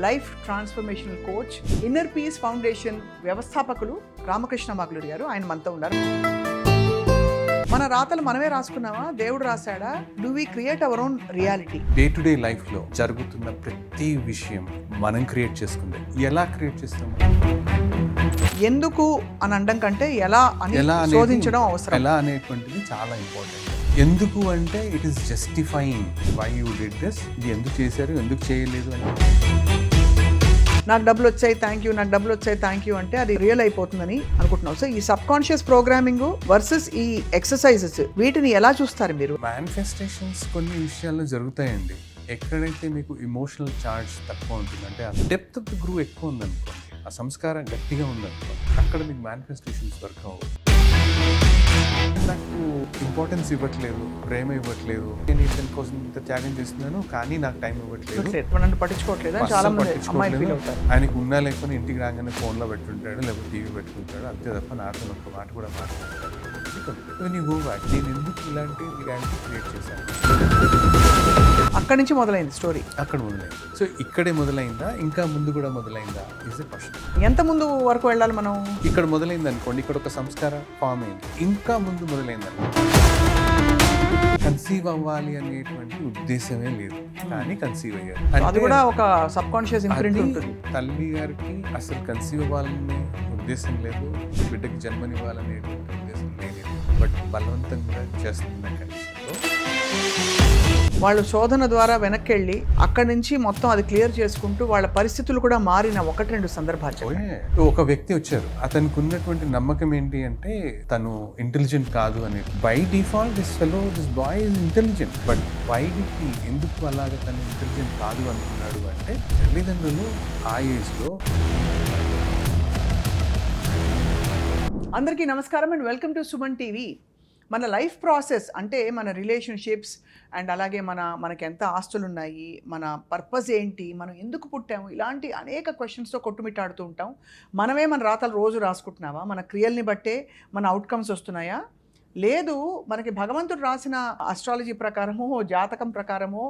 Life transformational coach, inner peace foundation వ్యవస్థాపకులు రామకృష్ణ మాగులూరి గారు. ఆయన మనతో ఉన్నారు. మన రాతలు మనమే రాసుకున్నావా, దేవుడు రాశాడా? Do we create our own reality? Day to day లైఫ్లో జరుగుతున్న ప్రతి విషయం మనం క్రియేట్ చేసుకుందే. ఎలా క్రియేట్ చేస్తాం? ఎందుకు అని అనడం కంటే ఎలా అని శోధించడం అవసరం. ఎలా అనేటువంటిది చాలా ఇంపార్టెంట్. ఎందుకు అంటే it is justifying why you did this. ఇది ఎందుకు చేశారు, ఎందుకు చేయలేదు అని. నాకు డబ్బులు వచ్చాయి థ్యాంక్ యూ, నాకు డబ్బులు వచ్చాయి థ్యాంక్ యూ అంటే అది రియల్ అయిపోతుందని అనుకుంటున్నావు. సో ఈ సబ్ కాన్షియస్ ప్రోగ్రామింగ్ వర్సెస్ ఈ ఎక్సర్సైజెస్, వీటిని ఎలా చూస్తారు మీరు? మేనిఫెస్టేషన్స్ కొన్ని విషయాల్లో జరుగుతాయండి. ఎక్కడైతే మీకు ఇమోషనల్ ఛార్జ్ తక్కువ ఉంటుంది, అంటే ఆ డెప్త్ ఆఫ్ ది గ్రూ ఎక్కువ ఉందనుకోండి, ఆ సంస్కారం గట్టిగా ఉందనుకోండి, అక్కడ మీకు మేనిఫెస్టేషన్స్ వర్క్ అవ్వవు. నాకు ఇంపార్టెన్స్ ఇవ్వట్లేదు, ప్రేమ ఇవ్వట్లేదు, నేను ఇతని కోసం ఇంత త్యాగం చేస్తున్నాను కానీ నాకు టైం ఇవ్వట్లేదు, పట్టించుకోవట్లేదు, చాలా మంది అమ్మాయిలు ఫీల్ అవుతారు. ఆయనకు ఉన్నా లేకపోతే ఇంటికి రాగానే ఫోన్లో పెట్టుంటాడు, లేకపోతే టీవీ పెట్టుకుంటాడు, అంతే తప్ప నాతో ఒక మాట కూడా మాట్లాడతాడు. నేను ఎందుకు ఇలాంటి రియాలిటీ క్రియేట్ చేశాను? అక్కడి నుంచి మొదలైంది స్టోరీ. అక్కడ మొదలైంది. సో ఇక్కడే మొదలైందా, ఇంకా ముందు కూడా మొదలైందా ఇస్ ఎ క్వశ్చన్. ఎంత ముందు వరకు వెళ్ళాలి మనం? ఇక్కడ మొదలైంది అనుకోండి, ఇక్కడ ఒక సంస్కారం ఫామ్ అయింది. ఇంకా ముందు మొదలైంది అనుకోండి, కన్సీవ్ అవ్వాలి అనేటువంటి ఉద్దేశమే లేదు కానీ కన్సీవ్ అయ్యారు. అది కూడా ఒక సబ్ కాన్షియస్ ఇంప్రింట్ ఉంటుంది. తల్లి గారికి అసలు కన్సీవ్ అవ్వాలనే ఉద్దేశం లేదు, బిడ్డకి జన్మనివ్వాలనేటువంటి ఉద్దేశం లేదు, బట్ బలవంతంగా చేస్తున్న కండిషన్లో వాళ్ళు శోధన ద్వారా వెనక్కి వెళ్ళి అక్కడి నుంచి మొత్తం అది క్లియర్ చేసుకుంటూ వాళ్ళ పరిస్థితులు కూడా మారిన 1-2 సందర్భాలు. ఒక వ్యక్తి వచ్చారు, అతనికి ఉన్నటువంటి నమ్మకం ఏంటి అంటే తను ఇంటెలిజెంట్ కాదు అని. By default this boy is intelligent, but వైకి ఎందుకు అలాగే తను ఇంటెలిజెంట్ కాదు అనుకున్నాడు అంటే తల్లిదండ్రులు ఆ ఏజ్లో. అందరికీ నమస్కారం and welcome to Suman TV. మన లైఫ్ ప్రాసెస్ అంటే మన రిలేషన్షిప్స్ అండ్ అలాగే మనకి ఎంత ఆస్తులు ఉన్నాయి, మన పర్పస్ ఏంటి, మనం ఎందుకు పుట్టాము, ఇలాంటి అనేక క్వశ్చన్స్తో కొట్టుమిట్టాడుతూ ఉంటాం. మనమే మన రాతలు రోజు రాసుకుంటున్నావా? మన క్రియల్ని బట్టే మన అవుట్కమ్స్ వస్తున్నాయా? లేదు, మనకి భగవంతుడు రాసిన అస్ట్రాలజీ ప్రకారమో జాతకం ప్రకారమో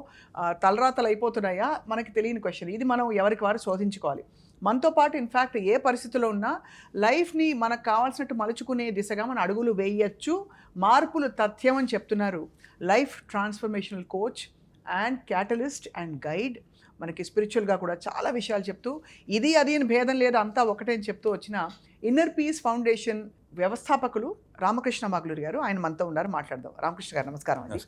తలరాతలు అయిపోతున్నాయా? మనకి తెలియని క్వశ్చన్. ఇది మనం ఎవరికి వారు శోధించుకోవాలి. మనతో పాటు ఇన్ఫ్యాక్ట్ ఏ పరిస్థితిలో ఉన్నా లైఫ్ని మనకు కావాల్సినట్టు మలుచుకునే దిశగా మన అడుగులు వేయచ్చు. మార్పులు తథ్యం అని చెప్తున్నారు life transformational coach and catalyst and guide. మనకి స్పిరిచువల్గా కూడా చాలా విషయాలు చెప్తూ ఇది అది అని భేదం లేదు, అంతా ఒకటే అని చెప్తూ వచ్చిన ఇన్నర్ పీస్ ఫౌండేషన్ వ్యవస్థాపకులు రామకృష్ణ మాగులూరి గారు. ఆయన మనతో ఉన్నారు, మాట్లాడదాం. రామకృష్ణ గారు నమస్కారం అండి.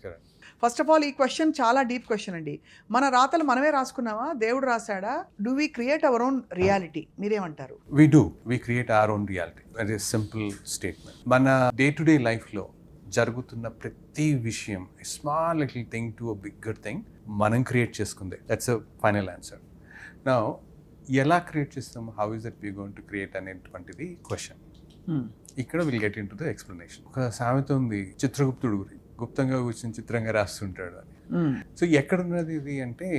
ఫస్ట్ ఆఫ్ ఆల్ ఈ క్వశ్చన్ చాలా డీప్ క్వశ్చన్ అండి. మన రాతలు మనమే రాసుకున్నావా, దేవుడు రాశాడా? Do we create our own reality? మీరేమంటారు? We create our own reality. Very simple statement. మన డే టు డే లైఫ్లో జరుగుతున్న ప్రతి విషయం, small little thing to a bigger thing, మనం క్రియేట్ చేసుకుందే. That's a final answer. Now ఎలా క్రియేట్ చేస్తాం, how is that we going to create అనేటువంటిది క్వశ్చన్. ఇక్కడ will get into the explanation. ఒక సామెత ఉంది, చిత్రగుప్తుడు గురించి, గుప్తంగా కూర్చొని చిత్రంగా రాస్తుంటాడు అని. సో ఎక్కడున్నది ఇది అంటే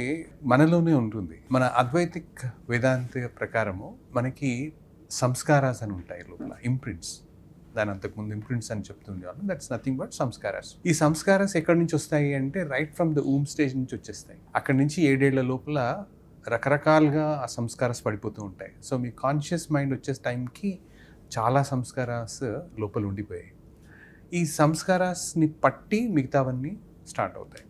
మనలోనే ఉంటుంది. మన అద్వైతిక్ వేదాంత ప్రకారము మనకి సంస్కారాస్ అని ఉంటాయి లోపల, ఇంప్రింట్స్. దాని అంతకుముందు ఇంప్రింట్స్ అని చెప్తుండేవాళ్ళం. That's nothing but samskaras. ఈ సంస్కారాస్ ఎక్కడి నుంచి వస్తాయి అంటే right from the womb stage నుంచి వచ్చేస్తాయి. అక్కడి నుంచి 7 ఏళ్ల లోపల రకరకాలుగా ఆ సంస్కారాస్ పడిపోతూ ఉంటాయి. సో మీ కాన్షియస్ మైండ్ వచ్చే టైంకి చాలా సంస్కారాస్ లోపల ఉండిపోయాయి. ఈ సంస్కారాస్ని పట్టి మిగతావన్నీ స్టార్ట్ అవుతాయి.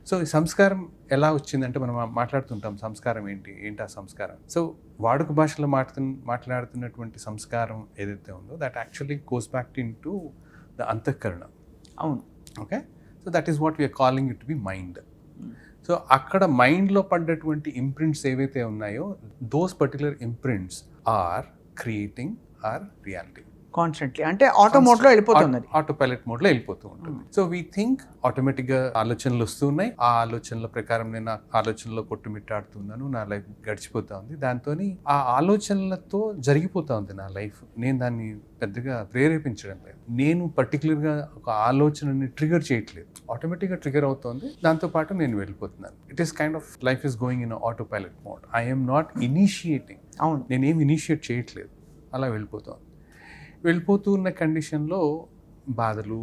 సో ఈ సంస్కారం ఎలా వచ్చిందంటే మనం మాట్లాడుతుంటాం సంస్కారం ఏంటి ఆ సంస్కారం. సో వాడుక భాషలో మాట్లాడుతున్నటువంటి సంస్కారం ఏదైతే ఉందో that actually goes back into the అంతఃకరణ. అవును, okay. So that is what we're calling it be mind. సో అక్కడ మైండ్లో పడ్డటువంటి ఇంప్రింట్స్ ఏవైతే ఉన్నాయో those particular imprints are creating our reality constantly. అంటే ఆటో మోడ్లో వెళ్ళిపోతుంది, ఆటో పైలట్ మోడ్లో వెళ్ళిపోతూ ఉంటుంది. సో వీ థింక్ ఆటోమేటిక్గా ఆలోచనలు వస్తూ ఉన్నాయి, ఆ ఆలోచనల ప్రకారం నేను ఆ ఆలోచనలో కొట్టుమిట్టాడుతున్నాను, నా లైఫ్ గడిచిపోతా ఉంది. దాంతో ఆ ఆలోచనలతో జరిగిపోతా ఉంది నా లైఫ్. నేను దాన్ని పెద్దగా ప్రేరేపించడం లేదు, నేను పర్టికులర్గా ఒక ఆలోచనని ట్రిగర్ చేయట్లేదు, ఆటోమేటిక్గా ట్రిగర్ అవుతుంది, దాంతోపాటు నేను వెళ్ళిపోతున్నాను. It is kind of life is going in auto pilot mode. I'm not initiating. అవును, నేనేం ఇనిషియేట్ చేయట్లేదు, అలా వెళ్ళిపోతూ ఉన్న కండిషన్లో బాధలు,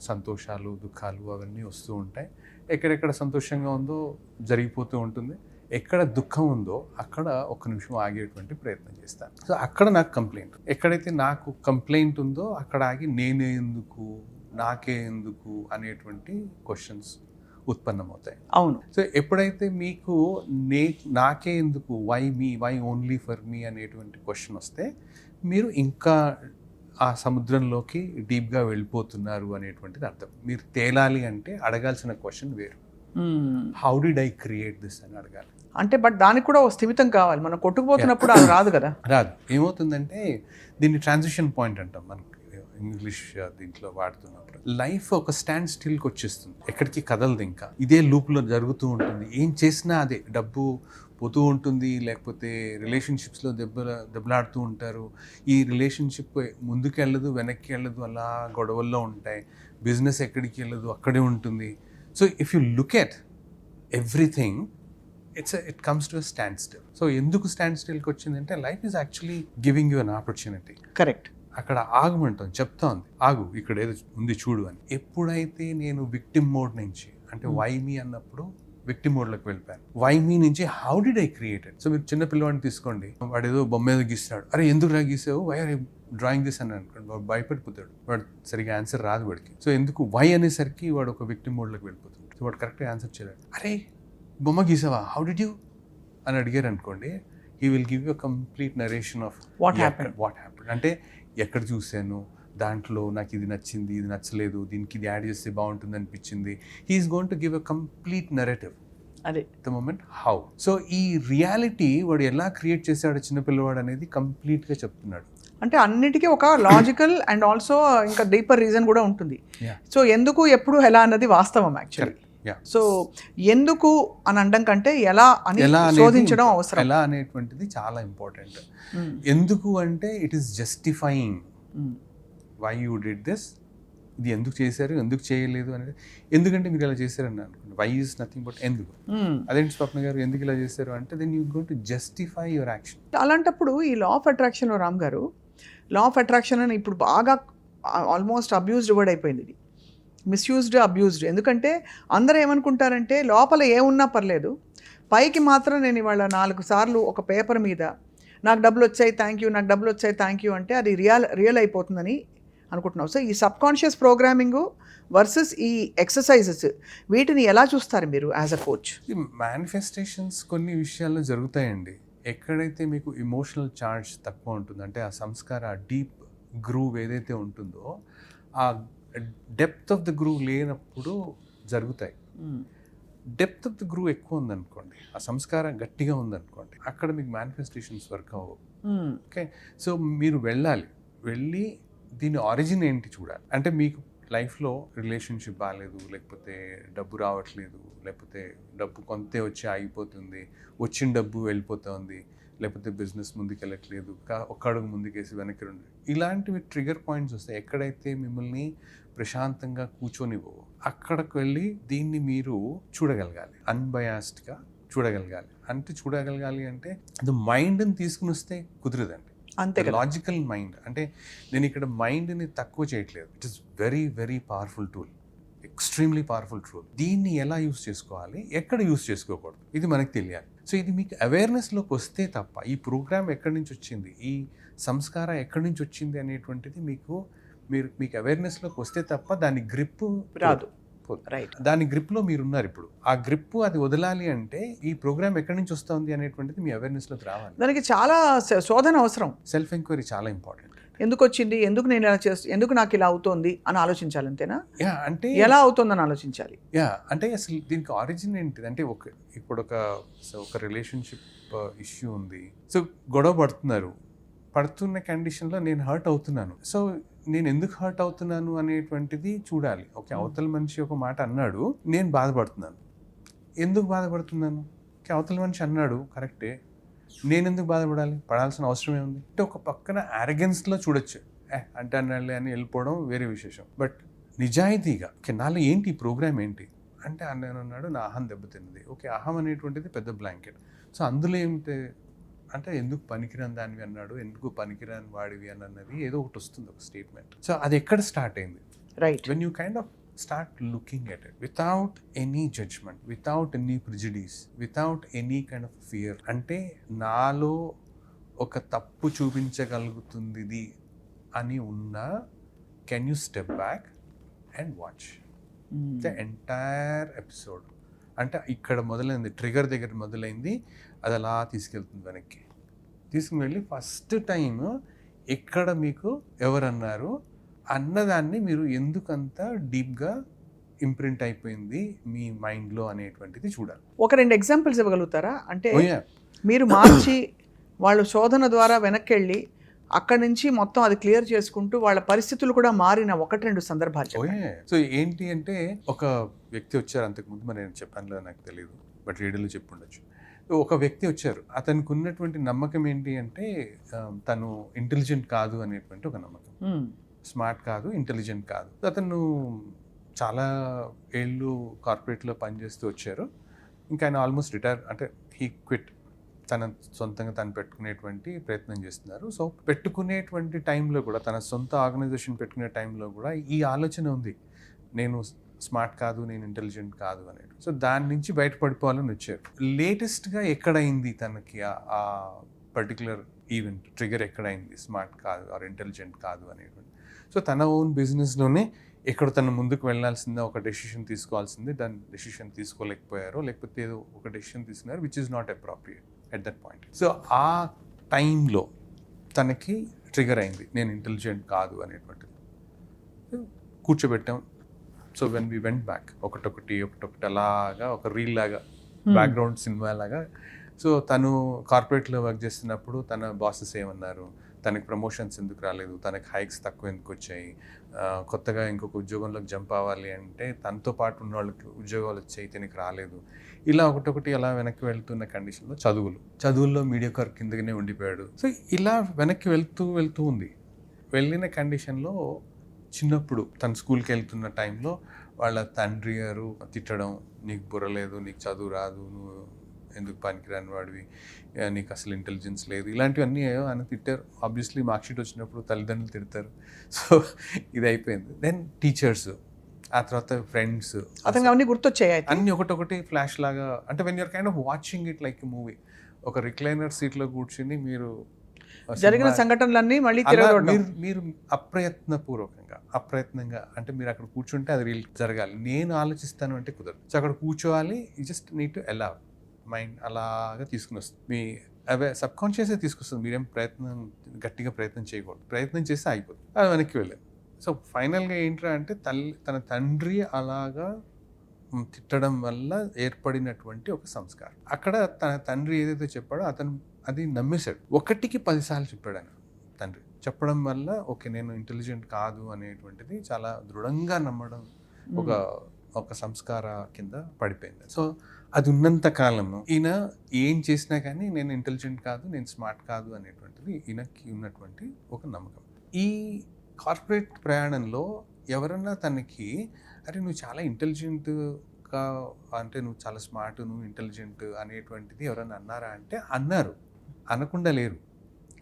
సంతోషాలు, దుఃఖాలు అవన్నీ వస్తూ ఉంటాయి. ఎక్కడెక్కడ సంతోషంగా ఉందో జరిగిపోతూ ఉంటుంది, ఎక్కడ దుఃఖం ఉందో అక్కడ ఒక్క నిమిషం ఆగేటువంటి ప్రయత్నం చేస్తాను. సో అక్కడ నాకు కంప్లైంట్, ఎక్కడైతే నాకు కంప్లైంట్ ఉందో అక్కడ ఆగి నేనే ఎందుకు, నాకే ఎందుకు అనేటువంటి క్వశ్చన్స్ ఉత్పన్నమవుతాయి. అవును. సో ఎప్పుడైతే మీకు నాకే ఎందుకు, why me, why only for me అనేటువంటి క్వశ్చన్ వస్తే మీరు ఇంకా ఆ సముద్రంలోకి డీప్గా వెళ్ళిపోతున్నారు అనేటువంటిది అర్థం. మీరు తేలాలి అంటే అడగాల్సిన క్వశ్చన్ వేరు. How did I create this అని అడగాలి. అంటే బట్ దానికి కూడా ఒక స్థిమితం కావాలి. మనం కొట్టుకుపోతున్నప్పుడు అది రాదు కదా. రాదు. ఏమవుతుందంటే దీన్ని ట్రాన్సిషన్ పాయింట్ అంటాం మనకి ఇంగ్లీష్ దీంట్లో వాడుతున్నప్పుడు. లైఫ్ ఒక స్టాండ్ స్టిల్కి వచ్చేస్తుంది, ఎక్కడికి కదలదు. ఇంకా ఇదే లూప్లో జరుగుతూ ఉంటుంది. ఏం చేసినా అదే, డబ్బు పోతూ ఉంటుంది, లేకపోతే రిలేషన్షిప్స్లో దెబ్బలాడుతూ ఉంటారు. ఈ రిలేషన్షిప్ ముందుకు వెళ్ళదు, వెనక్కి వెళ్ళదు, అలా గొడవల్లో ఉంటాయి. బిజినెస్ ఎక్కడికి వెళ్ళదు, అక్కడే ఉంటుంది. So if you look at everything, it comes to stand still. So ఎందుకు స్టాండ్ స్టిల్కి వచ్చిందంటే life is actually giving you an opportunity. Correct. అక్కడ ఆగమంటాం, చెప్తా ఉంది ఆగు, ఇక్కడ ఏదో ఉంది చూడు అని. ఎప్పుడైతే నేను విక్టిమ్ మోడ్ నుంచి, అంటే వై మీ అన్నప్పుడు విక్టిమ్ మోడ్లోకి వెళ్ళిపోయాను. వై మీ నుంచి how did I created. So మీరు చిన్న పిల్లవాడిని తీసుకోండి, వాడు ఏదో బొమ్మ ఏదో గీస్తాడు, అరే ఎందుకు రా గీసావు, వై ఆర్ డ్రాయింగ్ దిస్ అని అనుకోండి, వాడు భయపడిపోతాడు, వాడు సరిగా ఆన్సర్ రాదు వాడికి. సో ఎందుకు వై అనేసరికి వాడు ఒక విక్టిమ్ మోడ్లోకి వెళ్ళిపోతాడు. సో వాడు కరెక్ట్గా ఆన్సర్ చేయలేడు. అరే బొమ్మ గీసావా, హౌ డిడ్ యూ అని అడిగారు అనుకోండి, he will give you complete narration of what happened. అంటే ఎక్కడ చూశాను, దాంట్లో నాకు ఇది నచ్చింది, ఇది నచ్చలేదు, దీనికి ఇది యాడ్ చేస్తే బాగుంటుంది అనిపించింది. He is going to give a complete narrative. అదే ద మూమెంట్ హౌ. సో ఈ రియాలిటీ వాడు ఎలా క్రియేట్ చేశాడు చిన్నపిల్లవాడు అనేది కంప్లీట్గా చెప్తున్నాడు. అంటే అన్నిటికీ ఒక లాజికల్ అండ్ ఆల్సో ఇంకా డీపర్ రీజన్ కూడా ఉంటుంది. సో ఎందుకు, ఎప్పుడు, ఎలా అన్నది వాస్తవం యాక్చువల్లీ. సో ఎందుకు అని అనడం కంటే ఎలా అని శోధించడం అవసరం. ఎలా అనేటువంటిది చాలా ఇంపార్టెంట్. ఎందుకు అంటే it is justifying why you did this. ఇది ఎందుకు చేశారు, ఎందుకు చేయలేదు అనేది. ఎందుకంటే మీరు ఇలా చేశారని అనుకోండి, వై ఈజ్ నథింగ్ బట్ ఎందుకు. అదేంటి స్వప్న గారు ఎందుకు ఇలా చేశారు అంటే then you going to justify your action. అలాంటప్పుడు ఈ లా ఆఫ్ అట్రాక్షన్లో రామ్ గారు, లా ఆఫ్ అట్రాక్షన్ అని ఇప్పుడు బాగా ఆల్మోస్ట్ అబ్యూజ్డ్ వర్డ్ అయిపోయింది. ఇది మిస్యూజ్డ్, అబ్యూజ్డ్. ఎందుకంటే అందరూ ఏమనుకుంటారంటే లోపల ఏమున్నా పర్లేదు, పైకి మాత్రం నేను ఇవాళ 4 సార్లు ఒక పేపర్ మీద నాకు డబ్బులు వచ్చాయి థ్యాంక్ యూ, నాకు డబ్బులు వచ్చాయి థ్యాంక్ యూ అంటే అది రియల్ అయిపోతుందని అనుకుంటున్నాం. సో ఈ సబ్ కాన్షియస్ ప్రోగ్రామింగ్ వర్సెస్ ఈ ఎక్సర్సైజెస్, వీటిని ఎలా చూస్తారు మీరు యాజ్ అ కోచ్? ఈ మేనిఫెస్టేషన్స్ కొన్ని విషయాల్లో జరుగుతాయండి. ఎక్కడైతే మీకు ఇమోషనల్ ఛార్జ్ తక్కువ ఉంటుంది, అంటే ఆ సంస్కార, ఆ డీప్ గ్రూవ్ ఏదైతే ఉంటుందో, ఆ డెప్త్ ఆఫ్ ద గ్రూవ్ లేనప్పుడు జరుగుతాయి. డెప్త్ ఆఫ్ ద గ్రూవ్ ఎక్కువ ఉందనుకోండి, ఆ సంస్కారం గట్టిగా ఉందనుకోండి, అక్కడ మీకు మేనిఫెస్టేషన్స్ వర్క్ అవ్వవు. ఓకే, సో మీరు వెళ్ళి దీని ఆరిజిన్ ఏంటి చూడాలి. అంటే మీకు లైఫ్లో రిలేషన్షిప్ బాగాలేదు, లేకపోతే డబ్బు రావట్లేదు, లేకపోతే డబ్బు కొంతే వచ్చి ఆగిపోతుంది, వచ్చిన డబ్బు వెళ్ళిపోతుంది, లేకపోతే బిజినెస్ ముందుకు వెళ్ళట్లేదు, ఒక్క అడుగు ముందుకేసి వెనక్కి రండి, ఇలాంటివి ట్రిగర్ పాయింట్స్ వస్తాయి. ఎక్కడైతే మిమ్మల్ని ప్రశాంతంగా కూర్చొనివ్వవు అక్కడికి వెళ్ళి దీన్ని మీరు చూడగలగాలి, అన్బయాస్డ్గా చూడగలగాలి. చూడగలగాలి అంటే అది మైండ్ని తీసుకుని వస్తే కుదరదండి. అంతే, లాజికల్ మైండ్. అంటే నేను ఇక్కడ మైండ్ని తక్కువ చేయట్లేదు. It is very very powerful tool, extremely powerful tool. దీన్ని ఎలా యూస్ చేసుకోవాలి, ఎక్కడ యూస్ చేసుకోకూడదు, ఇది మనకు తెలియాలి. సో ఇది మీకు అవేర్నెస్లోకి వస్తే తప్ప, ఈ ప్రోగ్రామ్ ఎక్కడి నుంచి వచ్చింది, ఈ సంస్కారం ఎక్కడి నుంచి వచ్చింది అనేటువంటిది మీకు అవేర్నెస్లోకి వస్తే తప్ప దాని గ్రిప్ రాదు. రైట్, దాని గ్రిప్లో మీరున్నారు ఇప్పుడు. ఆ గ్రిప్ అది వదలాలి అంటే ఈ ప్రోగ్రామ్ ఎక్కడి నుంచి వస్తుంది అనేటువంటిది మీ అవేర్నెస్లోకి రావాలి. దానికి చాలా శోధన అవసరం. సెల్ఫ్ ఎంక్వైరీ చాలా ఇంపార్టెంట్. ఎందుకు వచ్చింది, ఎందుకు నేను ఇలా ఎందుకు నాకు ఇలా అవుతోంది అని ఆలోచించాలి, అంతేనా? అంటే ఎలా అవుతుందని ఆలోచించాలి. అంటే అసలు దీనికి ఆరిజిన్ ఏంటిది అంటే ఇప్పుడు ఒక రిలేషన్షిప్ ఇష్యూ ఉంది. సో గొడవ పడుతున్న కండిషన్లో నేను హర్ట్ అవుతున్నాను. సో నేను ఎందుకు హర్ట్ అవుతున్నాను అనేటువంటిది చూడాలి. ఓకే, అవతల మనిషి ఒక మాట అన్నాడు, నేను బాధపడుతున్నాను. ఎందుకు బాధపడుతున్నాను? ఓకే, అవతల మనిషి అన్నాడు కరెక్టే, నేను ఎందుకు బాధపడాలి, పడాల్సిన అవసరం ఏముంది అంటే ఒక పక్కన యారగెన్స్లో చూడొచ్చు, అంటే అన్నాళ్ళే అని వెళ్ళిపోవడం వేరే విశేషం. బట్ నిజాయితీగా ఓకే నాలో ఏంటి ఈ ప్రోగ్రామ్ ఏంటి అంటే అన్నాను అన్నాడు, నా అహం దెబ్బతిన్నది. ఓకే, అహం అనేటువంటిది పెద్ద బ్లాంకెట్. సో అందులో ఏమిటి అంటే ఎందుకు పనికిరాని దానివి అన్నాడు, ఎందుకు పనికిరాని వాడివి అని అన్నది ఏదో ఒకటి వస్తుంది, ఒక స్టేట్మెంట్. సో అది ఎక్కడ స్టార్ట్ అయింది? Right, when you kind of start looking at it without any judgment, without any prejudice, without any kind of fear. అంటే నాలో ఒక తప్పు చూపించగలుగుతుంది ఇది అని ఉన్నా, can you step back and watch the entire episode. అంటే ఇక్కడ మొదలైంది, ట్రిగర్ దగ్గర మొదలైంది, అది అలా తీసుకెళ్తుంది వెనక్కి. తీసుకుని ఫస్ట్ టైం ఎక్కడ మీకు ఎవరన్నారు అన్నదాన్ని మీరు ఎందుకంత డీప్గా ఇంప్రింట్ అయిపోయింది మీ మైండ్లో అనేటువంటిది చూడాలి. ఒక 2 ఎగ్జాంపుల్స్ ఇవ్వగలుగుతారా? అంటే Oh, yeah. మీరు మార్చి వాళ్ళు శోధన ద్వారా వెనక్కి వెళ్ళి అక్కడి నుంచి మొత్తం అది క్లియర్ చేసుకుంటూ వాళ్ళ పరిస్థితులు కూడా మారిన 1-2 సందర్భాలు చెప్పండి. సో ఏంటి అంటే, ఒక వ్యక్తి వచ్చారు, అంతకుముందు మరి నేను చెప్పానులో నాకు తెలియదు, బట్ రేడియోలో చెప్పుండొచ్చు. ఒక వ్యక్తి వచ్చారు, అతనికి ఉన్నటువంటి నమ్మకం ఏంటి అంటే తను ఇంటెలిజెంట్ కాదు అనేటువంటి ఒక నమ్మకం. స్మార్ట్ కాదు, ఇంటెలిజెంట్ కాదు. అతను చాలా ఏళ్ళు కార్పొరేట్లో పనిచేస్తూ వచ్చారు. ఇంకా ఆయన ఆల్మోస్ట్ రిటైర్, అంటే హీ క్విట్, తన సొంతంగా తను పెట్టుకునేటువంటి ప్రయత్నం చేస్తున్నారు. సో పెట్టుకునేటువంటి టైంలో కూడా, తన సొంత ఆర్గనైజేషన్ పెట్టుకునే టైంలో కూడా ఈ ఆలోచన ఉంది, నేను స్మార్ట్ కాదు, నేను ఇంటెలిజెంట్ కాదు అనేది. సో దాని నుంచి బయటపడిపోవాలని వచ్చారు. లేటెస్ట్గా ఎక్కడైంది తనకి ఆ పర్టికులర్ ఈవెంట్ ట్రిగర్, ఎక్కడైంది స్మార్ట్ కాదు ఆర్ ఇంటెలిజెంట్ కాదు అనేటువంటి. సో తన ఓన్ బిజినెస్లోనే ఎక్కడ తను ముందుకు వెళ్ళాల్సిందే, ఒక డెసిషన్ తీసుకోవాల్సిందే, దాని డెసిషన్ తీసుకోలేకపోయారో, లేకపోతే ఏదో ఒక డెసిషన్ తీసుకున్నారు which is not appropriate at that point. So ఆ టైంలో తనకి ట్రిగర్ అయింది, నేను ఇంటెలిజెంట్ కాదు అనేటువంటిది. కూర్చోబెట్టాం. So when we went back, ఒకటొకటి అలాగా ఒక రీల్ లాగా, బ్యాక్గ్రౌండ్ సినిమా లాగా. సో తను కార్పొరేట్లో వర్క్ చేస్తున్నప్పుడు తన బాసెస్ ఏమన్నారు, తనకి ప్రమోషన్స్ ఎందుకు రాలేదు, తనకి హైక్స్ తక్కువ ఎందుకు వచ్చాయి, కొత్తగా ఇంకొక ఉద్యోగంలోకి జంప్ అవ్వాలి అంటే తనతో పాటు ఉన్న వాళ్ళకి ఉద్యోగాలు వచ్చాయి, తనకి రాలేదు. ఇలా ఒకటొకటి అలా వెనక్కి వెళ్తున్న కండిషన్లో చదువుల్లో మీడియోకార్ కిందగానే ఉండిపోయాడు. సో ఇలా వెనక్కి వెళ్తూ ఉంది. వెళ్ళిన కండిషన్లో చిన్నప్పుడు తను స్కూల్కి వెళ్తున్న టైంలో వాళ్ళ తండ్రి గారు తిట్టడం, నీకు బుర్ర లేదు, నీకు చదువు రాదు, నువ్వు ఎందుకు పనికిరాని వాడివి, నీకు అసలు ఇంటెలిజెన్స్ లేదు, ఇలాంటివన్నీ ఆయన తిట్టారు. ఆబ్వియస్లీ మార్క్షీట్ వచ్చినప్పుడు తల్లిదండ్రులు తిడతారు. సో ఇది అయిపోయింది. దెన్ టీచర్స్, ఆ తర్వాత ఫ్రెండ్స్, అతనికి అవన్నీ గుర్తొచ్చాయి. అన్నీ ఒకటొకటి ఫ్లాష్ లాగా. అంటే when you're kind of watching it like a movie, ఒక రిక్లైనర్ సీట్లో కూర్చుని మీరు జరిగిన సంఘటనలన్నీ మళ్ళీ మీరు అప్రయత్నంగా అంటే మీరు అక్కడ కూర్చుంటే అది రీల్ జరగాలి, నేను ఆలోచిస్తాను అంటే కుదరదు. సో అక్కడ కూర్చోవాలి, you just need to allow mind అలాగా తీసుకుని వస్తుంది. మీ అవే సబ్ కాన్షియస్గా తీసుకొస్తుంది. మీరేం గట్టిగా ప్రయత్నం చేయకూడదు. ప్రయత్నం చేస్తే అయిపోతుంది, అది వెనక్కి వెళ్ళేది. సో ఫైనల్గా ఏంట్రా అంటే తన తండ్రి అలాగా తిట్టడం వల్ల ఏర్పడినటువంటి ఒక సంస్కారం. అక్కడ తన తండ్రి ఏదైతే చెప్పాడో అతను అది నమ్మేశాడు. 1కి 10 సార్లు చెప్పాడు ఆయన తండ్రి. చెప్పడం వల్ల ఓకే నేను ఇంటెలిజెంట్ కాదు అనేటువంటిది చాలా దృఢంగా నమ్మడం ఒక సంస్కార కింద పడిపోయింది. సో అది ఉన్నంత కాలము ఈయన ఏం చేసినా కానీ నేను ఇంటెలిజెంట్ కాదు, నేను స్మార్ట్ కాదు అనేటువంటిది ఈయనకి ఉన్నటువంటి ఒక నమ్మకం. ఈ కార్పొరేట్ ప్రయాణంలో ఎవరన్నా తనకి అరే నువ్వు చాలా ఇంటెలిజెంట్గా, అంటే నువ్వు చాలా స్మార్ట్, నువ్వు ఇంటెలిజెంట్ అనేటువంటిది ఎవరన్నా అన్నారా అంటే అన్నారు, అనకుండా లేరు.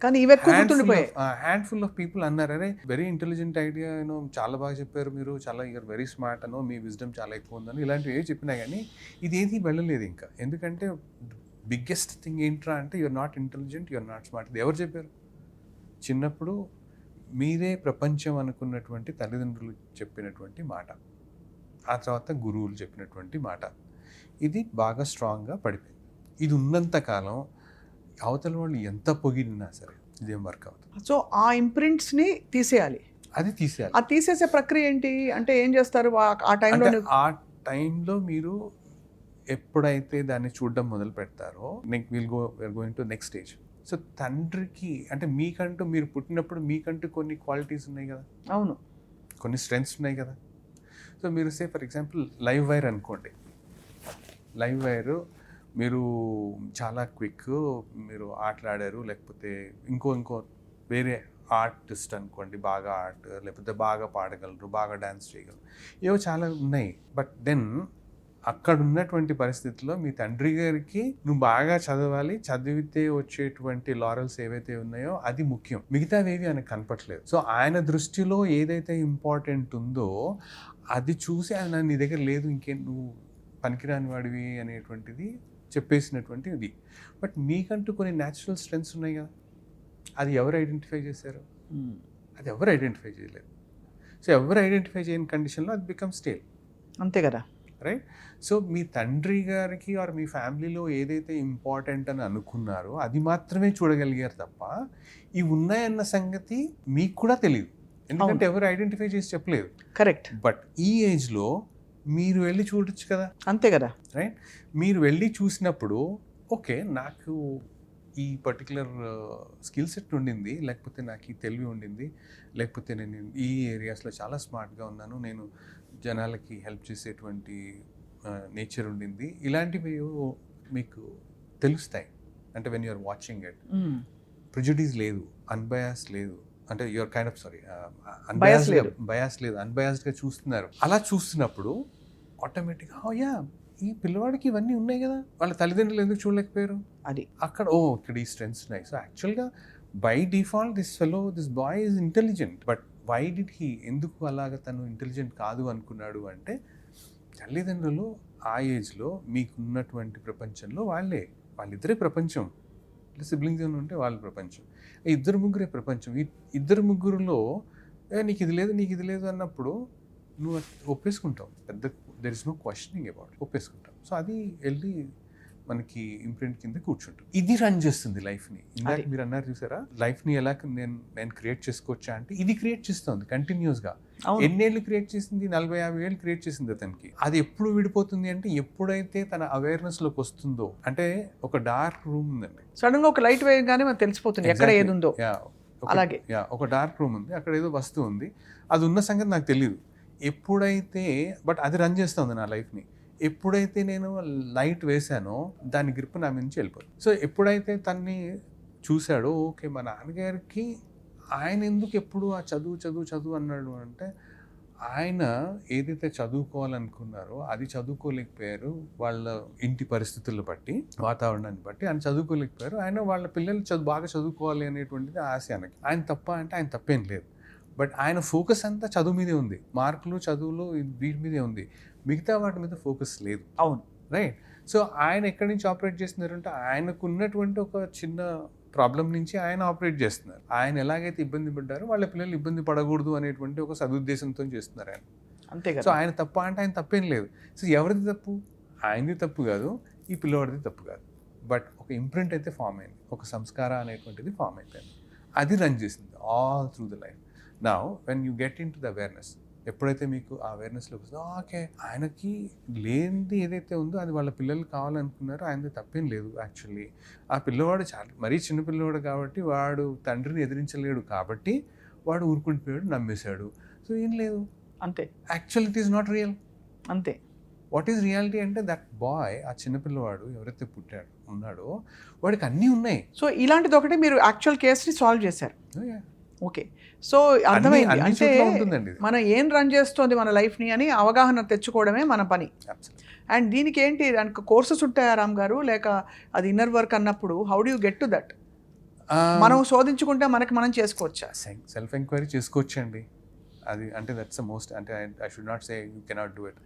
కానీ హ్యాండ్ఫుల్ ఆఫ్ పీపుల్ అన్నారు, అరే వెరీ ఇంటెలిజెంట్ ఐడియా, చాలా బాగా చెప్పారు మీరు, చాలా యూఆర్ వెరీ స్మార్ట్ అనో, మీ విజ్డమ్ చాలా ఎక్కువ ఉందని, ఇలాంటివి ఏవి చెప్పినా కానీ ఇదేది వెళ్ళలేదు ఇంకా. ఎందుకంటే బిగ్గెస్ట్ థింగ్ ఏంట్రా అంటే you're not intelligent, you're not smart. ఇది ఎవరు చెప్పారు? చిన్నప్పుడు మీరే ప్రపంచం అనుకున్నటువంటి తల్లిదండ్రులు చెప్పినటువంటి మాట, ఆ తర్వాత గురువులు చెప్పినటువంటి మాట, ఇది బాగా స్ట్రాంగ్గా పడిపోయింది. ఇది ఉన్నంతకాలం అవతల వాళ్ళు ఎంత పొగిడినా సరే ఇదేం వర్క్ అవుతుంది. సో ఆ ఇంప్రింట్స్ని తీసేయాలి. అది తీసేయాలి. ఆ తీసేసే ప్రక్రియ ఏంటి అంటే ఏం చేస్తారు ఆ టైంలో? ఆ టైంలో మీరు ఎప్పుడైతే దాన్ని చూడడం మొదలు పెడతారో we're going to next stage. So తండ్రికి అంటే మీకంటూ, మీరు పుట్టినప్పుడు మీకంటూ కొన్ని క్వాలిటీస్ ఉన్నాయి కదా, అవును, కొన్ని స్ట్రెంగ్స్ ఉన్నాయి కదా. సో మీరు say for example live wire అనుకోండి. లైవ్ వైర్ మీరు చాలా క్విక్, మీరు ఆటలాడారు, లేకపోతే ఇంకో వేరే ఆర్టిస్ట్ అనుకోండి, బాగా ఆర్ట్, లేకపోతే బాగా పాడగలరు, బాగా డ్యాన్స్ చేయగలరు, ఏవో చాలా ఉన్నాయి. బట్ దెన్ అక్కడ ఉన్నటువంటి పరిస్థితుల్లో మీ తండ్రి గారికి నువ్వు బాగా చదవాలి, చదివితే వచ్చేటువంటి లారల్స్ ఏవైతే ఉన్నాయో అది ముఖ్యం, మిగతావేవి ఆయనకు కనపట్లేదు. సో ఆయన దృష్టిలో ఏదైతే ఇంపార్టెంట్ ఉందో అది చూసి అది నీ దగ్గర లేదు, ఇంకేం నువ్వు పనికిరాని వాడివి అనేటువంటిది చెప్పేసినటువంటి ఇది. బట్ మీకంటూ కొన్ని న్యాచురల్ స్ట్రెంగ్స్ ఉన్నాయి కదా, అది ఎవరు ఐడెంటిఫై చేశారు? అది ఎవరు ఐడెంటిఫై చేయలేదు. సో ఎవరు ఐడెంటిఫై చేయని కండిషన్లో అది బికమ్ స్టేల్. అంతే కదా, రైట్? సో మీ తండ్రి గారికి ఆర్ మీ ఫ్యామిలీలో ఏదైతే ఇంపార్టెంట్ అని అనుకున్నారో అది మాత్రమే చూడగలిగారు తప్ప ఇవి ఉన్నాయన్న సంగతి మీకు కూడా తెలియదు, ఎందుకంటే ఎవరు ఐడెంటిఫై చేసి చెప్పలేదు. కరెక్ట్. బట్ ఈ ఏజ్లో మీరు వెళ్ళి చూడొచ్చు కదా, అంతే కదా, రైట్? మీరు వెళ్ళి చూసినప్పుడు ఓకే నాకు ఈ పర్టికులర్ స్కిల్ సెట్ ఉండింది, లేకపోతే నాకు ఈ తెలివి ఉండింది, లేకపోతే నేను ఈ ఏరియాస్లో చాలా స్మార్ట్గా ఉన్నాను, నేను జనాలకి హెల్ప్ చేసేటువంటి నేచర్ ఉండింది, ఇలాంటివి మీకు తెలుస్తాయి. అంటే when you're watching it, prejudice లేదు, అన్బయాస్ లేదు, అంటే యువర్ కైండ్ ఆఫ్ బయాస్ లేదు, అన్బయాస్డ్గా చూస్తున్నారు. అలా చూస్తున్నప్పుడు ఆటోమేటిక్గా యా ఈ పిల్లవాడికి ఇవన్నీ ఉన్నాయి కదా, వాళ్ళ తల్లిదండ్రులు ఎందుకు చూడలేకపోయారు? అది అక్కడ ఇక్కడ ఈ స్ట్రెంగ్స్ ఉన్నాయి. సో యాక్చువల్గా by default this boy is intelligent, but why did he, ఎందుకు అలాగ తను ఇంటెలిజెంట్ కాదు అనుకున్నాడు అంటే తల్లిదండ్రులు ఆ ఏజ్లో మీకున్నటువంటి ప్రపంచంలో వాళ్ళిద్దరే ప్రపంచం. సిబ్లింగ్స్ ఏమైనా ఉంటే వాళ్ళ ప్రపంచం, ఇద్దరు ముగ్గురే ప్రపంచం. ఈ ఇద్దరు ముగ్గురులో నీకు ఇది లేదు అన్నప్పుడు నువ్వు ఒప్పేసుకుంటావు, పెద్ద there is no questioning about, ఒప్పేసుకుంటావు. సో అది వెళ్ళి మనకి ఇంప్రింట్ కింద కూర్చుంటాం. ఇది రన్ చేస్తుంది లైఫ్ని. ఇందాక మీరు అన్నారు చూసారా, లైఫ్ని ఎలా నేను క్రియేట్ చేసుకోవచ్చా అంటే ఇది క్రియేట్ చేస్తుంది కంటిన్యూస్గా. ఎన్నేళ్ళు క్రియేట్ చేసింది? 40-50 ఏళ్ళు క్రియేట్ చేసింది అతనికి. అది ఎప్పుడు విడిపోతుంది అంటే ఎప్పుడైతే తన అవేర్నెస్లోకి వస్తుందో. అంటే ఒక డార్క్ రూమ్ ఉందండి, సడన్గా ఒక లైట్ వేయగానే మనకు తెలిసిపోతుంది ఎక్కడ ఏది ఉందో. అలాగే ఒక డార్క్ రూమ్ ఉంది, అక్కడ ఏదో వస్తువు ఉంది, అది ఉన్న సంగతి నాకు తెలియదు. ఎప్పుడైతే బట్ అది రన్ చేస్తుంది నా లైఫ్ని. ఎప్పుడైతే నేను లైట్ వేశానో దాని గ్రిప్ నా నుంచి వెళ్ళిపోయింది. సో ఎప్పుడైతే తన్ని చూశాడో ఓకే మా నాన్నగారికి ఆయన ఎందుకు ఎప్పుడు ఆ చదువు అన్నాడు అంటే ఆయన ఏదైతే చదువుకోవాలనుకున్నారో అది చదువుకోలేకపోయారు, వాళ్ళ ఇంటి పరిస్థితులను బట్టి, వాతావరణాన్ని బట్టి ఆయన చదువుకోలేకపోయారు. ఆయన వాళ్ళ పిల్లలు బాగా చదువుకోవాలి అనేటువంటిది ఆశ ఆయనకి. ఆయన తప్ప అంటే ఆయన తప్పేం లేదు, బట్ ఆయన ఫోకస్ అంతా చదువు మీదే ఉంది, మార్కులు చదువులు వీటి మీదే ఉంది, మిగతా వాటి మీద ఫోకస్ లేదు. అవును, రైట్? సో ఆయన ఎక్కడి నుంచి ఆపరేట్ చేస్తున్నారంటే ఆయనకు ఉన్నటువంటి ఒక చిన్న ప్రాబ్లం నుంచి ఆయన ఆపరేట్ చేస్తున్నారు. ఆయన ఎలాగైతే ఇబ్బంది పడ్డారో వాళ్ళ పిల్లలు ఇబ్బంది పడకూడదు అనేటువంటి ఒక సదుద్దేశంతో చేస్తున్నారు ఆయన. అంతే కదా. సో ఆయన తప్ప అంటే ఆయన తప్పేం లేదు. సో ఎవరిది తప్పు? ఆయనది తప్పు కాదు, ఈ పిల్లవాడిది తప్పు కాదు, బట్ ఒక ఇంప్రింట్ అయితే ఫామ్ అయింది, ఒక సంస్కార అనేటువంటిది ఫామ్ అయిపోయింది, అది రన్ చేసింది all through the life. Now when you get into the awareness, ఎప్పుడైతే మీకు ఆ అవేర్నెస్లోకి వస్తుందో ఓకే ఆయనకి లేనిది ఏదైతే ఉందో అది వాళ్ళ పిల్లలు కావాలనుకున్నారో ఆయనది తప్పేం లేదు. యాక్చువల్లీ ఆ పిల్లవాడు చాలా మరీ చిన్న పిల్లవాడు కాబట్టి వాడు తండ్రిని ఎదిరించలేడు కాబట్టి వాడు ఊరుకుంటుపోయాడు, నమ్మేశాడు. సో ఏం లేదు, అంతే. Actual it is not real. అంతే. వాట్ ఈస్ రియాలిటీ అంటే దట్ బాయ్, ఆ చిన్నపిల్లవాడు ఎవరైతే ఉన్నాడో వాడికి అన్నీ ఉన్నాయి. సో ఇలాంటిది ఒకటి మీరు యాక్చువల్ కేసుని సాల్వ్ చేశారు. ఓకే, సో అర్థమైంది. అంటే మనం ఏం రన్ చేస్తుంది మన లైఫ్ని అని అవగాహన తెచ్చుకోవడమే మన పని. అండ్ దీనికి ఏంటి దానికి కోర్సెస్ ఉంటాయా రామ్ గారు, లేక అది ఇన్నర్ వర్క్ అన్నప్పుడు how do you get to that? మనం శోధించుకుంటే మనం చేసుకోవచ్చా? సెల్ఫ్ ఎంక్వైరీ చేసుకోవచ్చండి. అది అంటే దట్స్ ద మోస్ట్, అంటే I should not say you cannot do it.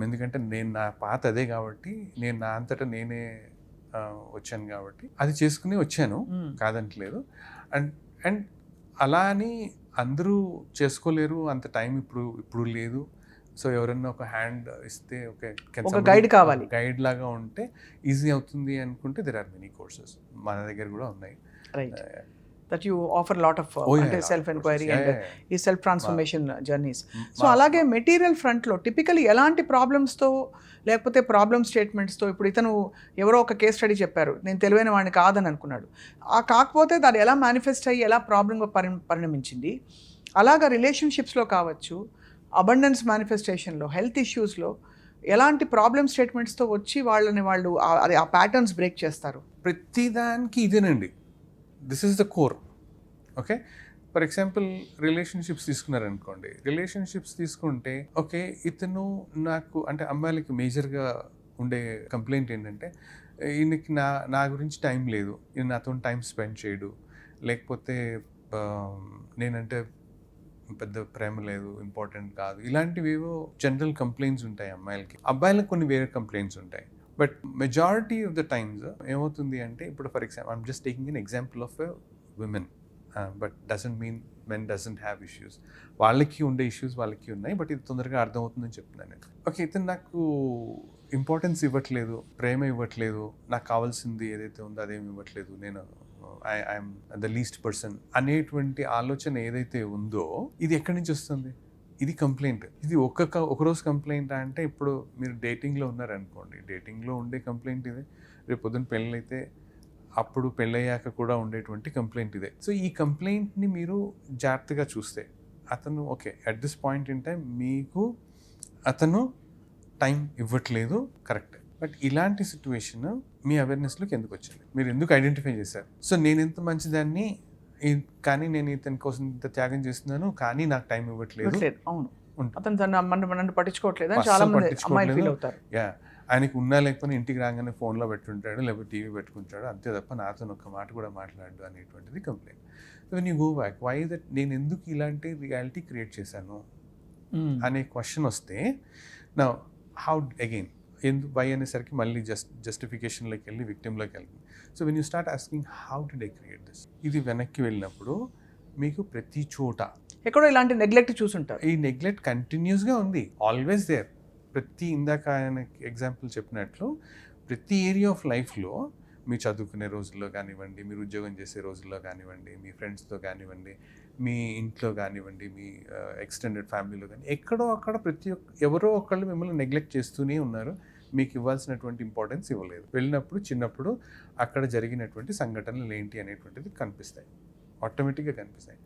ఎందుకంటే నేను నా పాత అదే కాబట్టి నేను నా అంతటా నేనే వచ్చాను కాబట్టి అది చేసుకుని వచ్చాను, కాదంటలేదు. అండ్ అలా అని అందరూ చేసుకోలేరు, అంత టైం ఇప్పుడు లేదు. సో ఎవరన్నా ఒక హ్యాండ్ ఇస్తే ఒక గైడ్ కావాలి, గైడ్ లాగా ఉంటే ఈజీ అవుతుంది అనుకుంటే దెర్ ఆర్ మెనీ కోర్సెస్ మన దగ్గర కూడా ఉన్నాయి. Right, that you offer lot of అంటే సెల్ఫ్ ఎంక్వైరీ అండ్ ఈ సెల్ఫ్ ట్రాన్స్ఫర్మేషన్ జర్నీస్. సో అలాగే మెటీరియల్ ఫ్రంట్లో టిపికలీ ఎలాంటి ప్రాబ్లమ్స్తో లేకపోతే ప్రాబ్లమ్ స్టేట్మెంట్స్తో, ఇప్పుడు ఇతను ఎవరో ఒక కేస్ స్టడీ చెప్పారు, నేను తెలివైన వాడిని కాదని అనుకున్నాడు, కాకపోతే దాన్ని ఎలా మేనిఫెస్ట్ అయ్యి ఎలా ప్రాబ్లంగా పరిణమించింది. అలాగా రిలేషన్షిప్స్లో కావచ్చు, అబండెన్స్ మేనిఫెస్టేషన్లో, హెల్త్ ఇష్యూస్లో ఎలాంటి ప్రాబ్లమ్ స్టేట్మెంట్స్తో వచ్చి వాళ్ళు ఆ ప్యాటర్న్స్ బ్రేక్ చేస్తారు. ప్రతిదానికి ఇదేనండి, this is the core. Okay, for example relationships తీసుకున్నారనుకోండి, రిలేషన్షిప్స్ తీసుకుంటే ఓకే ఇతను నాకు అంటే అమ్మాయిలకి మేజర్గా ఉండే కంప్లైంట్ ఏంటంటే ఈయనకి నా గురించి టైం లేదు, ఈయన నాతో టైం స్పెండ్ చేయడు, లేకపోతే నేనంటే పెద్ద ప్రేమ లేదు, ఇంపార్టెంట్ కాదు, ఇలాంటివేవో జనరల్ కంప్లైంట్స్ ఉంటాయి అమ్మాయిలకి. అబ్బాయిలకు కొన్ని వేరే కంప్లైంట్స్ ఉంటాయి. But majority of the times ఏమవుతుంది అంటే, ఇప్పుడు for example I'm just taking an example of women, but doesn't mean men doesn't have issues. వాళ్ళకి ఉండే ఇష్యూస్ వాళ్ళకి ఉన్నాయి, బట్ ఇది తొందరగా అర్థమవుతుందని చెప్తున్నాను నేను. ఓకే, ఇతను నాకు ఇంపార్టెన్స్ ఇవ్వట్లేదు, ప్రేమ ఇవ్వట్లేదు, నాకు కావాల్సింది ఏదైతే ఉందో అదేమి ఇవ్వట్లేదు, నేను ఐఎమ్ ద లీస్ట్ పర్సన్ అనేటువంటి ఆలోచన ఏదైతే ఉందో, ఇది ఎక్కడి నుంచి వస్తుంది? ఇది కంప్లైంట్. ఇది ఒకరోజు కంప్లైంట్ అంటే, ఇప్పుడు మీరు డేటింగ్లో ఉన్నారనుకోండి, డేటింగ్లో ఉండే కంప్లైంట్ ఇదే. రేపు పొద్దున్న పెళ్ళైతే అప్పుడు పెళ్ళయ్యాక కూడా ఉండేటువంటి కంప్లైంట్ ఇదే. సో ఈ కంప్లైంట్ని మీరు జాగ్రత్తగా చూస్తే, అతను okay at this point in time మీకు అతను టైం ఇవ్వట్లేదు, కరెక్ట్. బట్ ఇలాంటి సిచ్యువేషన్ మీ అవేర్నెస్లోకి ఎందుకు వచ్చింది? మీరు ఎందుకు ఐడెంటిఫై చేశారు? సో నేను ఎంత మంచిదాన్ని, కానీ నేను ఇతని కోసం ఇంత త్యాగం చేస్తున్నాను, కానీ నాకు టైం ఇవ్వట్లేదు. అవును, అతను నన్ను పట్టించుకోవట్లేదు అని చాలా మంది అమ్మాయిలు ఫీల్ అవుతారు. యా, ఆయనకి ఉన్నా లేకపోతే ఇంటికి రాగానే ఫోన్లో పెట్టుంటాడు, లేకపోతే టీవీ పెట్టుకుంటాడు, అంతే తప్ప నాతో ఒక్క మాట కూడా మాట్లాడు అనేటువంటిది complaint. So when you go back, why that, నేను ఎందుకు ఇలాంటి రియాలిటీ క్రియేట్ చేశాను అనే క్వశ్చన్ వస్తే, నా హౌ అగైన్ వై అనేసరికి మళ్ళీ జస్టిఫికేషన్లోకి వెళ్ళి విక్టిమ్లోకి వెళ్తుంది. So when you start asking how did I create this, ఇది వెనక్కి వెళ్ళినప్పుడు మీకు ప్రతి చోట ఎక్కడో ఇలాంటి నెగ్లెక్ట్ చూసుంటారు. ఈ నెగ్లెక్ట్ కంటిన్యూస్గా ఉంది, ఆల్వేస్ దేర్. ప్రతి ఇందాక ఆయన ఎగ్జాంపుల్ చెప్పినట్లు ప్రతి ఏరియా ఆఫ్ లైఫ్లో, మీ చదువుకునే రోజుల్లో కానివ్వండి, మీరు ఉద్యోగం చేసే రోజుల్లో కానివ్వండి, మీ ఫ్రెండ్స్తో కానివ్వండి, మీ ఇంట్లో కానివ్వండి, మీ ఎక్స్టెండెడ్ ఫ్యామిలీలో కానీ, ఎక్కడో అక్కడ ఎవరో ఒకళ్ళు మిమ్మల్ని నెగ్లెక్ట్ చేస్తూనే ఉన్నారు, మీకు ఇవ్వాల్సినటువంటి ఇంపార్టెన్స్ ఇవ్వలేదు. వెళ్ళినప్పుడు చిన్నప్పుడు అక్కడ జరిగినటువంటి సంఘటనలు ఏంటి అనేటువంటిది కనిపిస్తాయి, ఆటోమేటిక్గా కనిపిస్తాయి.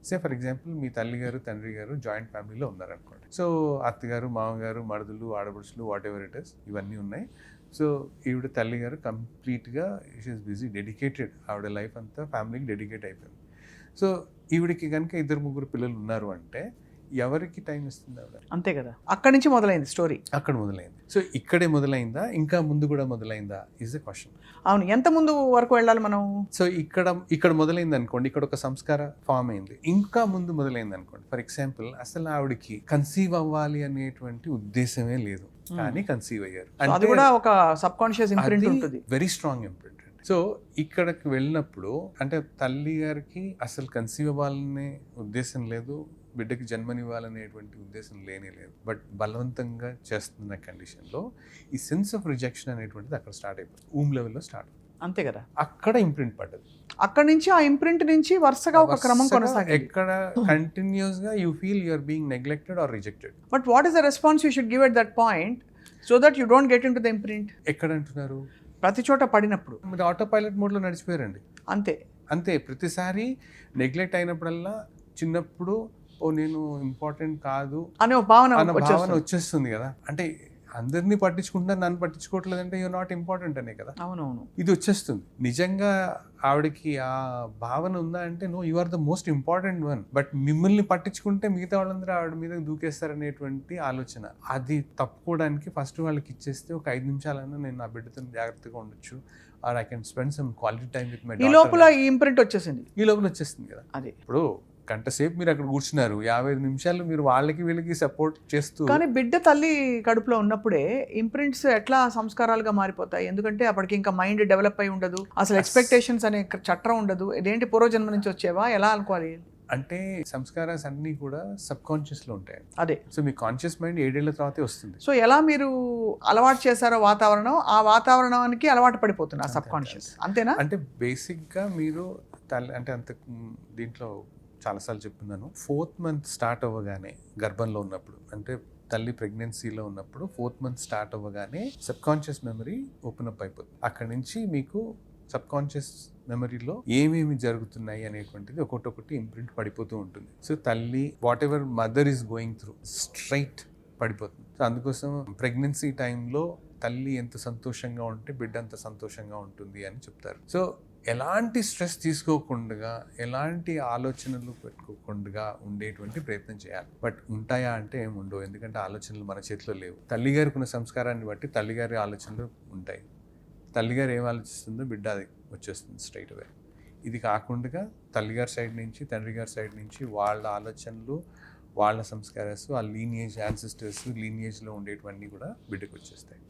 సే ఫర్ ఎగ్జాంపుల్, మీ తల్లిగారు తండ్రి గారు జాయింట్ ఫ్యామిలీలో ఉన్నారనుకోండి. సో అత్తగారు, మామగారు, మరుదులు, ఆడపడుచులు, వాట్ ఎవర్ ఇట్ ఇస్, ఇవన్నీ ఉన్నాయి. సో ఈవిడ తల్లిగారు కంప్లీట్గా షీఈస్ బిజీ, డెడికేటెడ్, ఆవిడ లైఫ్ అంతా ఫ్యామిలీకి డెడికేట్ అయిపోయింది. సో ఈవిడికి కనుక 2-3 పిల్లలు ఉన్నారు అంటే ఎవరికి టైం ఇస్తుంది ఆవిడ? అంతే కదా, అక్కడి నుంచి మొదలైంది స్టోరీ. అక్కడ మొదలైంది. సో ఇక్కడే మొదలైందా, ఇంకా ముందు కూడా మొదలైందా ఈజ్ ద క్వశ్చన్. అవును, ఎంత ముందు వరకు వెళ్ళాలి మనం? సో ఇక్కడ మొదలైంది అనుకోండి, ఇక్కడ ఒక సంస్కార ఫామ్ అయింది. ఇంకా ముందు మొదలైంది అనుకోండి, ఫర్ ఎగ్జాంపుల్ అసలు ఆవిడకి కన్సీవ్ అవ్వాలి అనేటువంటి ఉద్దేశమే లేదు, కానీ కన్సీవ్ అయ్యారు. అది కూడా ఒక సబ్ కాన్షియస్ ఇంప్రింట్ ఉంటుంది, వెరీ స్ట్రాంగ్ ఇంప్రింట్. సో ఇక్కడికి వెళ్ళినప్పుడు అంటే తల్లి గారికి అసలు కన్సీవ్ అవ్వాలనే ఉద్దేశం లేదు, బిడ్డకి జన్మనివ్వాలనేటువంటి ఉద్దేశం లేనే లేదు, బట్ బలవంతంగా చేస్తున్న కండిషన్లో ఈ సెన్స్ ఆఫ్ రిజెక్షన్ అనేటువంటిది అక్కడ స్టార్ట్ అయిపోతుంది, ఊమ్ లెవెల్లో స్టార్ట్. అంతే కదా, అక్కడ ఇంప్రింట్ పడ్డది. అక్కడ నుంచి ఆ ఇంప్రింట్ నుంచి వరుసగా ఒక క్రమం కొనసాగింది. ఎక్కడ కంటిన్యూస్ గా you feel you are being neglected or rejected. But what is the response you should give at that point so that you don't get into the imprint? ఎక్కడ అంటున్నారు? ప్రతి చోట పడినప్పుడు మీరు ఆటో పైలట్ మోడ్లో నడిచిపోయారండి. అంతే ప్రతిసారి నెగ్లెక్ట్ అయినప్పుడల్లా చిన్నప్పుడు నేను ఇంపార్టెంట్ కాదు అనే భావన వచ్చేస్తుంది కదా. అంటే అందరినీ పట్టించుకుంటున్నారు, నన్ను పట్టించుకోవట్లేదంటే యూ నాట్ ఇంపార్టెంట్ అనే కదా. అవునవును, ఇది వచ్చేస్తుంది. నిజంగా ఆవిడకి ఆ భావన ఉందా అంటే, no, you are the most important one, but మిమ్మల్ని పట్టించుకుంటే మిగతా వాళ్ళందరూ ఆవిడ మీద దూకేస్తారనేటువంటి ఆలోచన. అది తప్పుకోవడానికి ఫస్ట్ వాళ్ళకి ఇచ్చేస్తే ఒక 5 నిమిషాలన్నా నేను నా బిడ్డతో జాగ్రత్తగా ఉండొచ్చు, or I can spend some quality time with my daughter. ఈ లోపల ఈ ఇంప్రింట్ వచ్చేసింది, కదా. అది ఇప్పుడు గంట సేపు మీరు అక్కడ కూర్చున్నారు, 55 నిమిషాలు మీరు వాళ్ళకి వీళ్ళకి సపోర్ట్ చేస్తూ. కానీ బిడ్డ తల్లి కడుపులో ఉన్నప్పుడే ఇంప్రింట్స్ ఎట్లా సంస్కారాలుగా మారిపోతాయి? ఎందుకంటే అప్పటికి ఇంకా మైండ్ డెవలప్ అయి ఉండదు, అసలు ఎక్స్పెక్టేషన్స్ అనే చట్టం ఉండదు. ఇదేంటి పూర్వజన్మ నుంచి వచ్చేవా, ఎలా అనుకోవాలి? అంటే సంస్కారాలు అన్నీ కూడా సబ్ కాన్షియస్లో ఉంటాయి. అదే, సో మీ కాన్షియస్ మైండ్ 7 ఏళ్ల తర్వాతే వస్తుంది. సో ఎలా మీరు అలవాటు చేశారో వాతావరణం, ఆ వాతావరణానికి అలవాటు పడిపోతుంది ఆ సబ్ కాన్షియస్, అంతేనా? అంటే బేసిక్గా మీరు అంటే అంత దీంట్లో చాలాసార్లు చెప్తున్నాను, 4th మంత్ స్టార్ట్ అవ్వగానే, గర్భంలో ఉన్నప్పుడు అంటే తల్లి ప్రెగ్నెన్సీలో ఉన్నప్పుడు 4th మంత్ స్టార్ట్ అవ్వగానే sub conscious memory open up అయిపోతుంది. అక్కడి నుంచి మీకు సబ్ కాన్షియస్ మెమరీలో ఏమేమి జరుగుతున్నాయి అనేటువంటిది ఒకటి ఇంప్రింట్ పడిపోతూ ఉంటుంది. సో తల్లి what ever mother is going through straight పడిపోతుంది. సో అందుకోసం ప్రెగ్నెన్సీ టైంలో తల్లి ఎంత సంతోషంగా ఉంటే బిడ్డ అంత సంతోషంగా ఉంటుంది అని చెప్తారు. సో ఎలాంటి స్ట్రెస్ తీసుకోకుండా, ఎలాంటి ఆలోచనలు పెట్టుకోకుండా ఉండేటువంటి ప్రయత్నం చేయాలి. బట్ ఉంటాయా అంటే ఏమి ఉండవు, ఎందుకంటే ఆలోచనలు మన చేతిలో లేవు. తల్లిగారికి ఉన్న సంస్కారాన్ని బట్టి తల్లిగారి ఆలోచనలు ఉంటాయి. తల్లిగారు ఏం ఆలోచిస్తుందో బిడ్డ అది వచ్చేస్తుంది స్ట్రైట్ అవే. ఇది కాకుండా తల్లిగారి సైడ్ నుంచి తండ్రి గారి సైడ్ నుంచి వాళ్ళ ఆలోచనలు, వాళ్ళ సంస్కారాలు, ఆ లీనియేజ్ యాన్సిస్టర్స్ లీనియేజ్లో ఉండేటివన్నీ కూడా బిడ్డకు వచ్చేస్తాయి.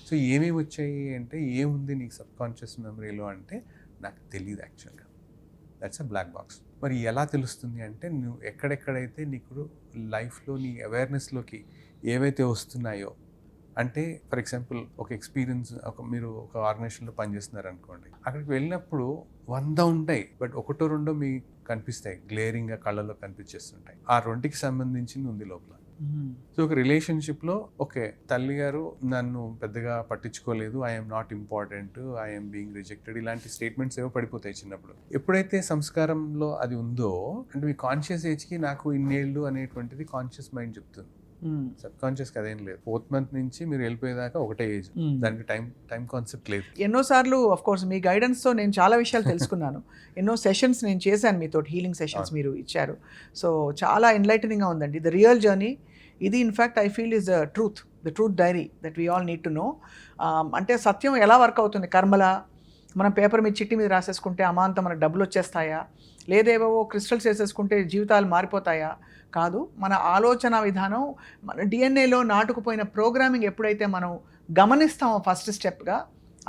సో ఏమేమి వచ్చాయి అంటే, ఏముంది నీకు సబ్ కాన్షియస్ మెమరీలో అంటే నాకు తెలియదు యాక్చువల్గా. That's a black box. మరి ఎలా తెలుస్తుంది అంటే, నువ్వు ఎక్కడెక్కడైతే నీకు లైఫ్లో నీ అవేర్నెస్లోకి ఏవైతే వస్తున్నాయో, అంటే ఫర్ ఎగ్జాంపుల్ ఒక ఎక్స్పీరియన్స్, మీరు ఒక ఆర్గనైజేషన్లో పనిచేస్తున్నారు అనుకోండి, అక్కడికి వెళ్ళినప్పుడు 100 ఉంటాయి, బట్ ఒకటో రెండో మీకు కనిపిస్తాయి, గ్లేరింగ్గా కళ్ళలో కనిపించేస్తుంటాయి. ఆ 2కి సంబంధించింది ఉంది లోపల. సో ఒక రిలేషన్షిప్లో ఓకే, తల్లి గారు నన్ను పెద్దగా పట్టించుకోలేదు, I'm not important, I'm being rejected, ఇలాంటి స్టేట్మెంట్స్ ఏవో పడిపోతాయి చిన్నప్పుడు. ఎప్పుడైతే సంస్కారంలో అది ఉందో, అంటే మీ కాన్షియస్ ఏజ్కి నాకు ఇన్నేళ్ళు అనేటువంటిది కాన్షియస్ మైండ్ చెప్తుంది. సబ్ కాన్షియస్ అదేం లేదు. 4th మంత్ నుంచి మీరు వెళ్ళిపోయేదాకా ఒకటే ఏజ్, దానికి టైం కాన్సెప్ట్ లేదు. ఎన్నోసార్లు ఆఫ్ కోర్స్ మీ గైడెన్స్తో నేను చాలా విషయాలు తెలుసుకున్నాను. ఎన్నో సెషన్స్ నేను చేశాను మీతో, హీలింగ్ సెషన్స్ మీరు ఇచ్చారు. సో చాలా ఎన్లైటనింగ్గా ఉందండి. ద రియల్ జర్నీ ఇది in fact I feel is the truth diary that we all need to know. అంటే సత్యం ఎలా వర్క్ అవుతుంది, కర్మలా మనం పేపర్ మీద చిట్టి మీద రాసేసుకుంటే అమాంతం మనకు డబ్బులు వచ్చేస్తాయా, లేదేవో క్రిస్టల్స్ వేసేసుకుంటే జీవితాలు మారిపోతాయా? కాదు. మన ఆలోచన విధానం, మన డిఎన్ఏలో నాటుకుపోయిన ప్రోగ్రామింగ్ ఎప్పుడైతే మనం గమనిస్తామో ఫస్ట్ స్టెప్గా,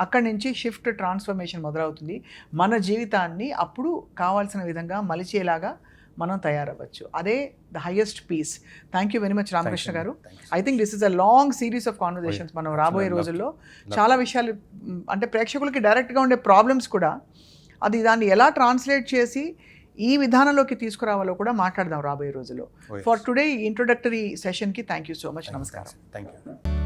అక్కడి నుంచి షిఫ్ట్ ట్రాన్స్ఫర్మేషన్ మొదలవుతుంది. మన జీవితాన్ని అప్పుడు కావాల్సిన విధంగా మలిచేలాగా మనం తయారవ్వచ్చు. అదే the highest peace. Thank you very much Ramakrishna garu. I think this is a long series of conversations. మనం రాబోయే రోజుల్లో చాలా విషయాలు, అంటే ప్రేక్షకులకి డైరెక్ట్గా ఉండే ప్రాబ్లమ్స్ కూడా, అది దాన్ని ఎలా ట్రాన్స్లేట్ చేసి ఈ విధానంలోకి తీసుకురావాలో కూడా మాట్లాడదాం రాబోయే రోజుల్లో. ఫర్ టుడే ఇంట్రొడక్టరీ సెషన్కి థ్యాంక్ యూ సో మచ్. నమస్కారం. Thank you.